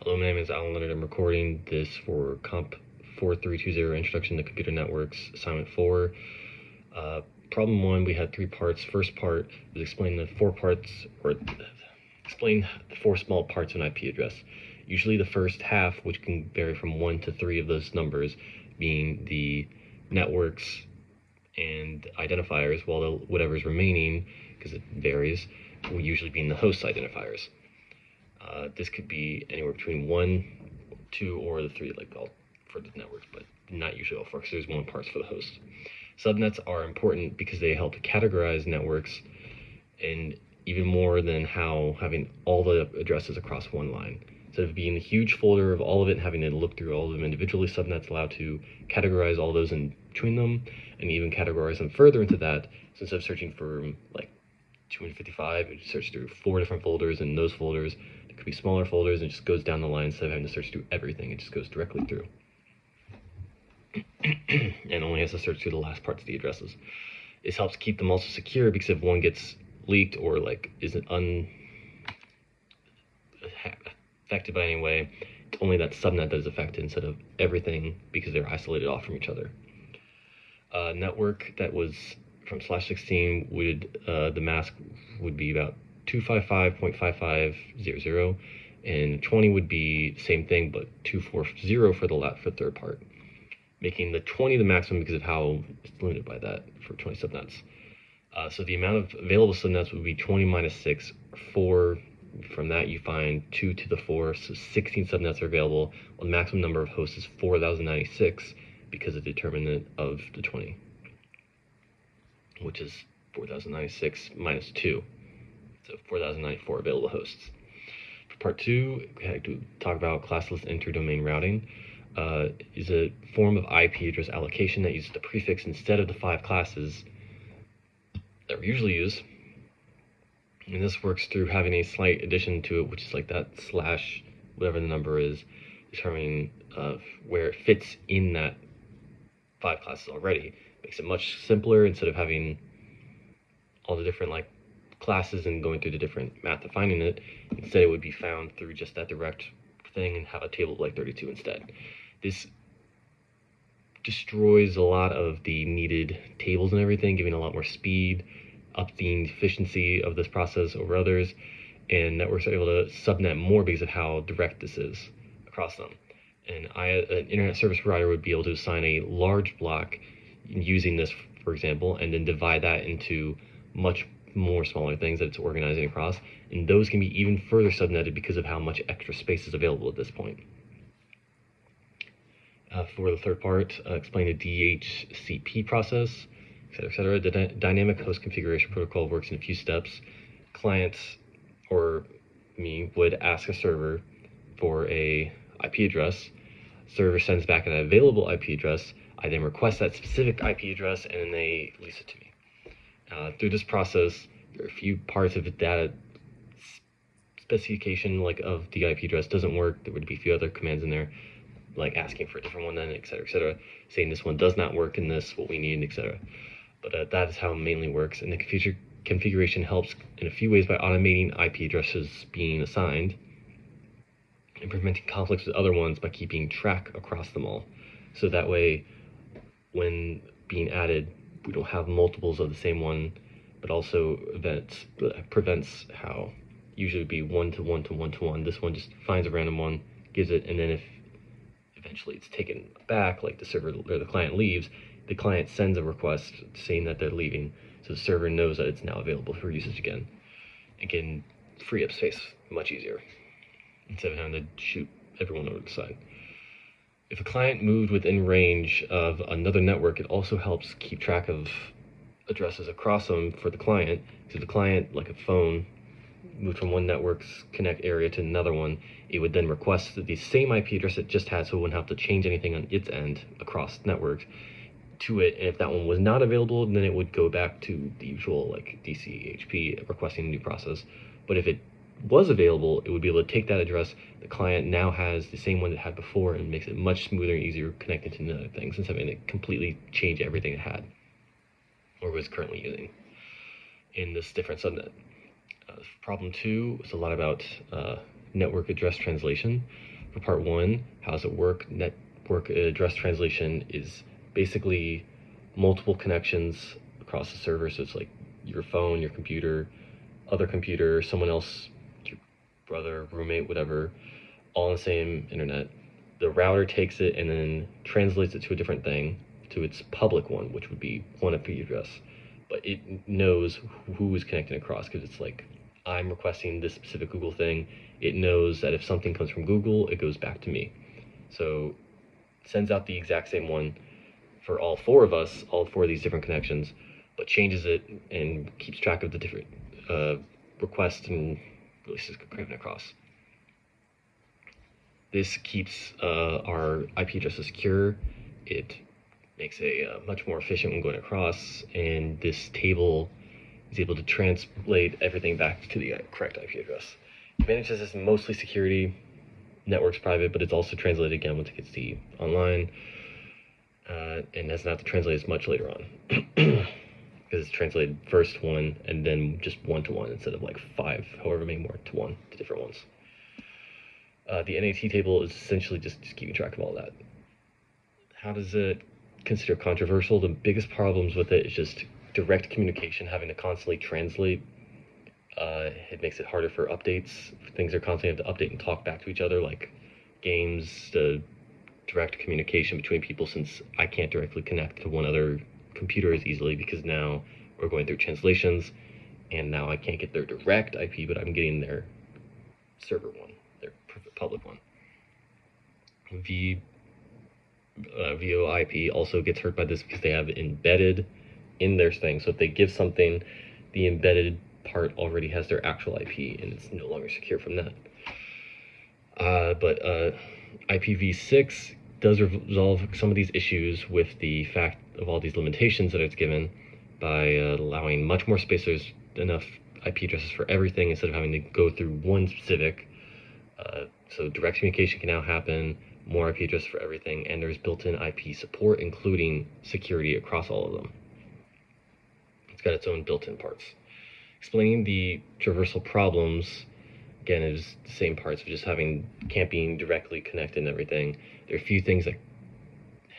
Hello, my name is Alan Leonard. I'm recording this for Comp 4320 Introduction to Computer Networks, Assignment 4. Problem 1, we had 3 parts. First part was explain the 4 parts, or explain the 4 small parts of an IP address. Usually the first half, which can vary from 1 to 3 of those numbers, being the networks and identifiers, while whatever's remaining, because it varies, will usually be in the host identifiers. This could be anywhere between 1, 2, or the 3, like all for the networks, but not usually all 4, because there's 1 parts for the host. Subnets are important because they help to categorize networks, and even more than how having all the addresses across one line. Instead of being a huge folder of all of it and having to look through all of them individually, subnets allow to categorize all those in between them, and even categorize them further into that. So instead of searching for like 255, it search through 4 different folders, and those folders, it could be smaller folders, and it just goes down the line instead of having to search through everything. It just goes directly through. And only has to search through the last parts of the addresses. This helps keep them also secure, because if one gets leaked or like isn't affected by any way, it's only that subnet that is affected instead of everything, because they're isolated off from each other. Network that was from /16 would the mask would be about 255.5500, and 20 would be the same thing but 240 for the third part, making the 20 the maximum because of how it's limited by that for 20 subnets. So the amount of available subnets would be 20 minus 6, 4. From that you find 2 to the 4, so 16 subnets are available. Well, the maximum number of hosts is 4,096 because of the determinant of the 20, which is 4,096 minus 2, so 4,094 available hosts. For part 2, we had to talk about classless interdomain routing. Is a form of IP address allocation that uses the prefix instead of the 5 classes that we usually use. And this works through having a slight addition to it, which is like that slash, whatever the number is, determining where it fits in that 5 classes already. Makes it much simpler instead of having all the different like classes and going through the different math of finding it. Instead, it would be found through just that direct thing and have a table of like 32 instead. This destroys a lot of the needed tables and everything, giving a lot more speed, up the efficiency of this process over others, and networks are able to subnet more because of how direct this is across them. And an internet service provider would be able to assign a large block using this, for example, and then divide that into much more smaller things that it's organizing across, and those can be even further subnetted because of how much extra space is available at this point. For the third part, explain the DHCP process, etc. The dynamic host configuration protocol works in a few steps. Clients, or me, would ask a server for a IP address. Server sends back an available IP address. I then request that specific IP address, and then they lease it to me. Through this process, there are a few parts of the data specification, like of the IP address, doesn't work. There would be a few other commands in there, like asking for a different one, then, etc., saying this one does not work in this, what we need, etc. But that is how it mainly works. And the configuration helps in a few ways by automating IP addresses being assigned and preventing conflicts with other ones by keeping track across them all. So that way, when being added, we don't have multiples of the same one, but also prevents how usually would be 1 to 1 to 1 to 1. This one just finds a random one, gives it, and then if eventually it's taken back, like the server or the client leaves, the client sends a request saying that they're leaving, so the server knows that it's now available for usage again. It can free up space much easier instead of having to shoot everyone over the side. If a client moved within range of another network, it also helps keep track of addresses across them for the client. So the client, like a phone, moved from one network's connect area to another one, it would then request the same IP address it just had, so it wouldn't have to change anything on its end across networks to it. And if that one was not available, then it would go back to the usual like DCHP requesting a new process. But if it was available, it would be able to take that address. The client now has the same one it had before, and makes it much smoother and easier connecting to other things instead of having to completely change everything it had or was currently using in this different subnet. Problem 2 is a lot about network address translation. For part one, how does it work? Network address translation is basically multiple connections across the server. So it's like your phone, your other computer, someone else, your brother, roommate, whatever, all on the same internet. The router takes it and then translates it to a different thing, to its public one, which would be one IP address. But it knows who is connecting across, because it's like, I'm requesting this specific Google thing. It knows that if something comes from Google, it goes back to me. So it sends out the exact same one for all four of us, all four of these different connections, but changes it and keeps track of the different requests and releases craving across. This keeps our IP addresses secure. It makes a much more efficient when going across, and this table is able to translate everything back to the correct IP address. Advantages is mostly security, network's private, but it's also translated again once it gets to online, and doesn't have to translate as much later on. Because it's translated first one and then just one to one instead of like five, however many more to one to different ones. The NAT table is essentially just keeping track of all that. How does it consider controversial? The biggest problems with it is just direct communication, having to constantly translate. It makes it harder for updates. Things are constantly have to update and talk back to each other, like games, the direct communication between people, since I can't directly connect to one other computer as easily because now we're going through translations, and now I can't get their direct IP, but I'm getting their server one, their public one. VoIP also gets hurt by this because they have embedded in their thing. So if they give something, the embedded part already has their actual IP, and it's no longer secure from that. But IPv6 does resolve some of these issues with the fact of all these limitations that it's given by allowing much more space. There's enough IP addresses for everything instead of having to go through one specific. So direct communication can now happen, more IP addresses for everything, and there's built-in IP support, including security across all of them. It's got its own built-in parts. Explaining the traversal problems, again, is the same parts of just can't being directly connected and everything. There are a few things that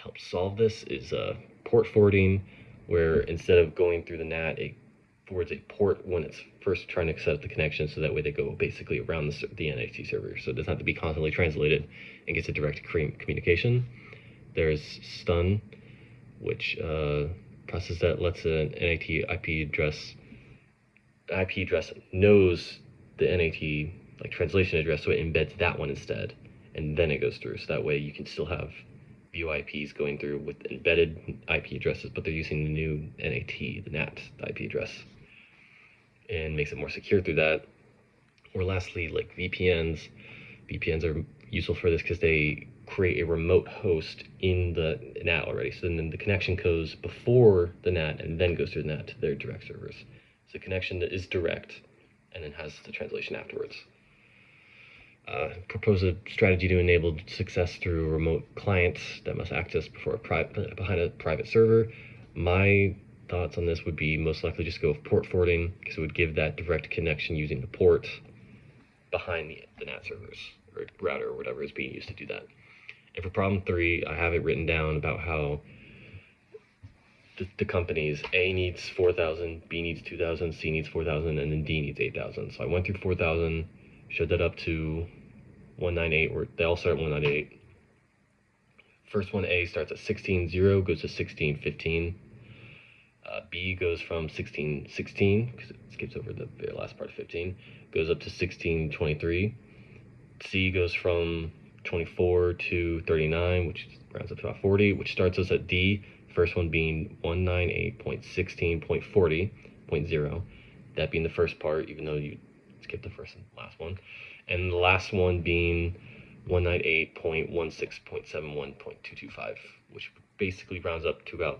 help solve this. Is port forwarding, where instead of going through the NAT, it forwards a port when it's first trying to set up the connection, so that way they go basically around the NAT server, so it doesn't have to be constantly translated and gets a direct communication. There's stun, which process that lets an NAT IP address knows the NAT like translation address, so it embeds that one instead, and then it goes through. So that way you can still have VoIPs going through with embedded IP addresses, but they're using the new NAT, the NAT IP address, and makes it more secure through that. Or lastly, like VPNs. VPNs are useful for this because they create a remote host in the NAT already. So then the connection goes before the NAT and then goes through the NAT to their direct servers. So the connection is direct and then has the translation afterwards. Propose a strategy to enable success through remote clients that must access behind a private server. My thoughts on this would be most likely just go with port forwarding, because it would give that direct connection using the port behind the NAT servers or router or whatever is being used to do that. And for problem 3, I have it written down about how the companies, A needs 4,000, B needs 2,000, C needs 4,000, and then D needs 8,000. So I went through 4,000, showed that up to 198, where they all start at 198. First one, A, starts at 16.0, goes to 16.15. B goes from 16.16, because it skips over the very last part of 15, goes up to 16.23. C goes from 24 to 39, which rounds up to about 40, which starts us at D, first one being 198.16.40.0, that being the first part, even though you skipped the first and last one, and the last one being 198.16.71.225, which basically rounds up to about,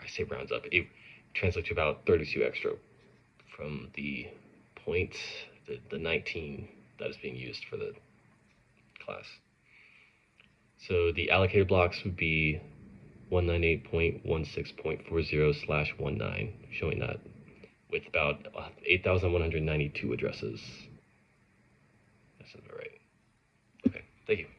I say rounds up, it translates to about 32 extra from the point, the 19 that is being used for the class. So the allocated blocks would be 198.16.40/19, showing that with about 8,192 addresses. That sounds about right. Okay. Thank you.